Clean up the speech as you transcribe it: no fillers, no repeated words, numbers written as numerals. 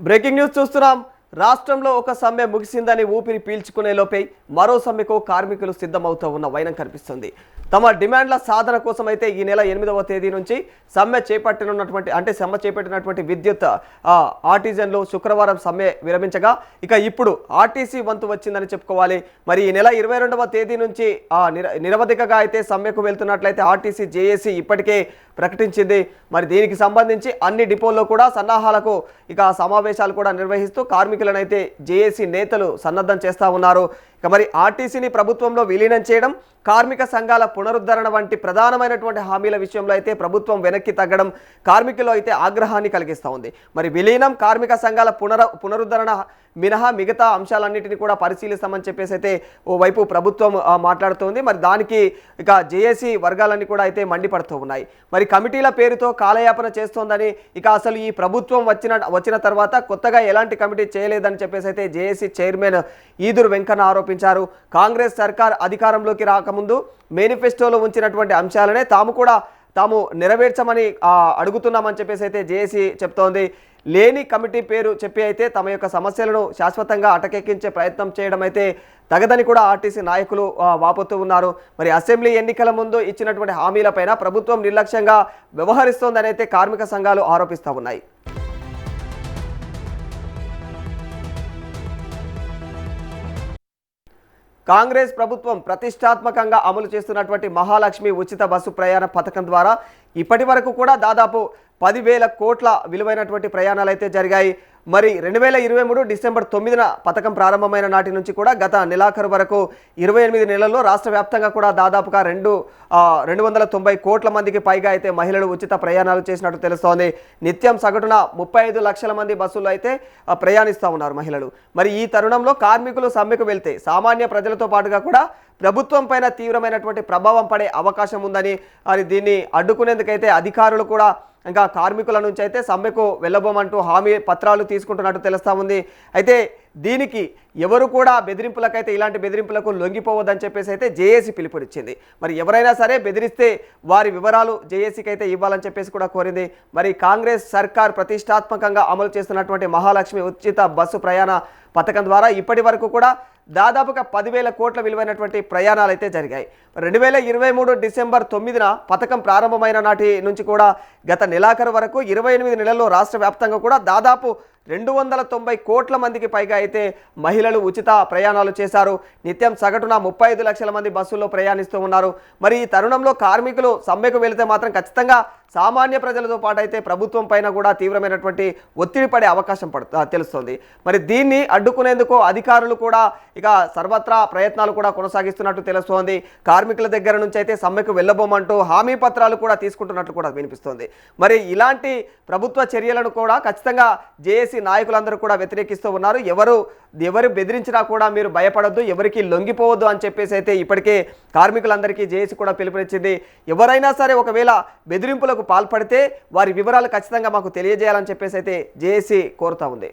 Breaking news చూస్తున్నాం. రాష్ట్రంలో ఒక సమ్మె ముగిసిందని ఊపిరి పీల్చుకునే లోపే మరో సమ్మెకు కార్మికులు సిద్ధమవుతూ ఉన్న వైనం కనిపిస్తుంది. తమ డిమాండ్ల సాధన కోసం అయితే ఈ నెల 8వ తేదీ నుంచి సమ్మె చేపట్టినటువంటి విద్యుత్ ఆర్టిజన్లు శుక్రవారం సమ్మె విరమించగా ఇక ఇప్పుడు ఆర్టీసీ వంతు వచ్చిందని చెప్పుకోవాలి. మరి ఈ నెల 22వ తేదీ నుంచి నిరవధికగా అయితే సమ్మెకు వెళ్తున్నట్లయితే ఆర్టీసీ జేఏసీ ఇప్పటికే ప్రకటించింది. మరి దీనికి సంబంధించి అన్ని డిపోల్లో కూడా సన్నాహాలకు ఇక సమావేశాలు కూడా నిర్వహిస్తూ కార్మికులను అయితే జేఏసీ నేతలు సన్నద్ధం చేస్తూ ఉన్నారు. ఇక మరి ఆర్టీసీని ప్రభుత్వంలో విలీనం చేయడం, కార్మిక సంఘాల పునరుద్ధరణ వంటి ప్రధానమైనటువంటి హామీల విషయంలో అయితే ప్రభుత్వం వెనక్కి తగ్గడం కార్మికుల్లో అయితే ఆగ్రహాన్ని కలిగిస్తూ ఉంది. మరి విలీనం, కార్మిక సంఘాల పునరుద్ధరణ మినహా మిగతా అంశాలన్నింటినీ కూడా పరిశీలిస్తామని చెప్పేసి అయితే ఓవైపు ప్రభుత్వం మాట్లాడుతోంది. మరి దానికి ఇక జేఏసీ వర్గాలన్నీ కూడా అయితే మండిపడుతూ ఉన్నాయి. మరి కమిటీల పేరుతో కాలయాపన చేస్తోందని, ఇక అసలు ఈ ప్రభుత్వం వచ్చిన తర్వాత కొత్తగా ఎలాంటి కమిటీ చేయలేదని చెప్పేసి అయితే జేఏసీ చైర్మన్ ఈదురు వెంకన్న ఆరోపించారు. కాంగ్రెస్ సర్కార్ అధికారంలోకి రాకముందు మేనిఫెస్టోలో ఉంచినటువంటి అంశాలనే తాము నెరవేర్చమని అడుగుతున్నామని చెప్పేసి అయితే జేఏసీ చెప్తోంది. లేని కమిటీ పేరు చెప్పి అయితే తమ యొక్క సమస్యలను శాశ్వతంగా అటకెక్కించే ప్రయత్నం చేయడం అయితే తగదని కూడా ఆర్టీసీ నాయకులు వాపోతూ ఉన్నారు. మరి అసెంబ్లీ ఎన్నికల ముందు ఇచ్చినటువంటి హామీలపైన ప్రభుత్వం నిర్లక్ష్యంగా వ్యవహరిస్తోందని అయితే కార్మిక సంఘాలు ఆరోపిస్తూ ఉన్నాయి. కాంగ్రెస్ ప్రభుత్వం ప్రతిష్టాత్మకంగా అమలు చేస్తున్నటువంటి మహాలక్ష్మి ఉచిత బస్సు ప్రయాణ పథకం ద్వారా ఇప్పటి వరకు కూడా దాదాపు 10,000 కోట్ల విలువైనటువంటి ప్రయాణాలు అయితే జరిగాయి. మరి 2023 డిసెంబర్ 9న పథకం ప్రారంభమైన నాటి నుంచి కూడా గత నెలాఖరు వరకు 28 నెలల్లో రాష్ట్ర వ్యాప్తంగా కూడా దాదాపుగా 290 కోట్ల మందికి పైగా అయితే మహిళలు ఉచిత ప్రయాణాలు చేసినట్టు తెలుస్తోంది. నిత్యం సగటున 35 లక్షల మంది బస్సుల్లో అయితే ప్రయాణిస్తూ ఉన్నారు మహిళలు. మరి ఈ తరుణంలో కార్మికులు సమ్మెకు వెళ్తే సామాన్య ప్రజలతో పాటుగా కూడా ప్రభుత్వం పైన తీవ్రమైనటువంటి ప్రభావం పడే అవకాశం ఉందని, మరి దీన్ని అడ్డుకునేందుకైతే అధికారులు కూడా ఇంకా కార్మికుల నుంచి అయితే సమ్మెకు వెళ్ళబోమంటూ హామీ పత్రాలు తీసుకుంటున్నట్టు తెలుస్తూ ఉంది. అయితే దీనికి ఎవరు కూడా ఇలాంటి బెదిరింపులకు లొంగిపోవద్దని చెప్పేసి అయితే జేఏసీ పిలుపునిచ్చింది. మరి ఎవరైనా సరే బెదిరిస్తే వారి వివరాలు జేఏసీకి అయితే ఇవ్వాలని చెప్పేసి కూడా కోరింది. మరి కాంగ్రెస్ సర్కార్ ప్రతిష్టాత్మకంగా అమలు చేస్తున్నటువంటి మహాలక్ష్మి ఉచిత బస్సు ప్రయాణ పథకం ద్వారా ఇప్పటి వరకు కూడా దాదాపుగా 10,000 కోట్ల విలువైనటువంటి ప్రయాణాలు అయితే జరిగాయి. 2023 డిసెంబర్ 9న పథకం ప్రారంభమైన నాటి నుంచి కూడా గత నెలాఖరు వరకు 28 నెలల్లో రాష్ట్ర వ్యాప్తంగా కూడా దాదాపు 290 కోట్ల మందికి పైగా అయితే మహిళలు ఉచిత ప్రయాణాలు చేశారు. నిత్యం సగటున 35 లక్షల మంది బస్సుల్లో ప్రయాణిస్తూ ఉన్నారు. మరి ఈ తరుణంలో కార్మికులు సమ్మెకు వెళితే మాత్రం ఖచ్చితంగా సామాన్య ప్రజలతో పాటు అయితే ప్రభుత్వం పైన కూడా తీవ్రమైనటువంటి ఒత్తిడి పడే అవకాశం తెలుస్తోంది. మరి దీన్ని అడ్డుకునేందుకు అధికారులు కూడా ఇక సర్వత్రా ప్రయత్నాలు కూడా కొనసాగిస్తున్నట్టు తెలుస్తోంది. కార్మికుల దగ్గర నుంచి అయితే సమ్మెకు వెళ్ళబోమంటూ హామీ పత్రాలు కూడా తీసుకుంటున్నట్లు కూడా వినిపిస్తోంది. మరి ఇలాంటి ప్రభుత్వ చర్యలను కూడా ఖచ్చితంగా జేఏసీ నాయకులందరూ కూడా వ్యతిరేకిస్తూ ఉన్నారు. ఎవరు బెదిరించినా కూడా మీరు భయపడొద్దు, ఎవరికి లొంగిపోవద్దు అని చెప్పేసి అయితే ఇప్పటికే కార్మికులందరికీ జేఏసీ కూడా పిలుపునిచ్చింది. ఎవరైనా సరే ఒకవేళ బెదిరింపులకు పాల్పడితే వారి వివరాలు ఖచ్చితంగా మాకు తెలియజేయాలని చెప్పేసి అయితే జేఏసీ కోరుతా ఉంది.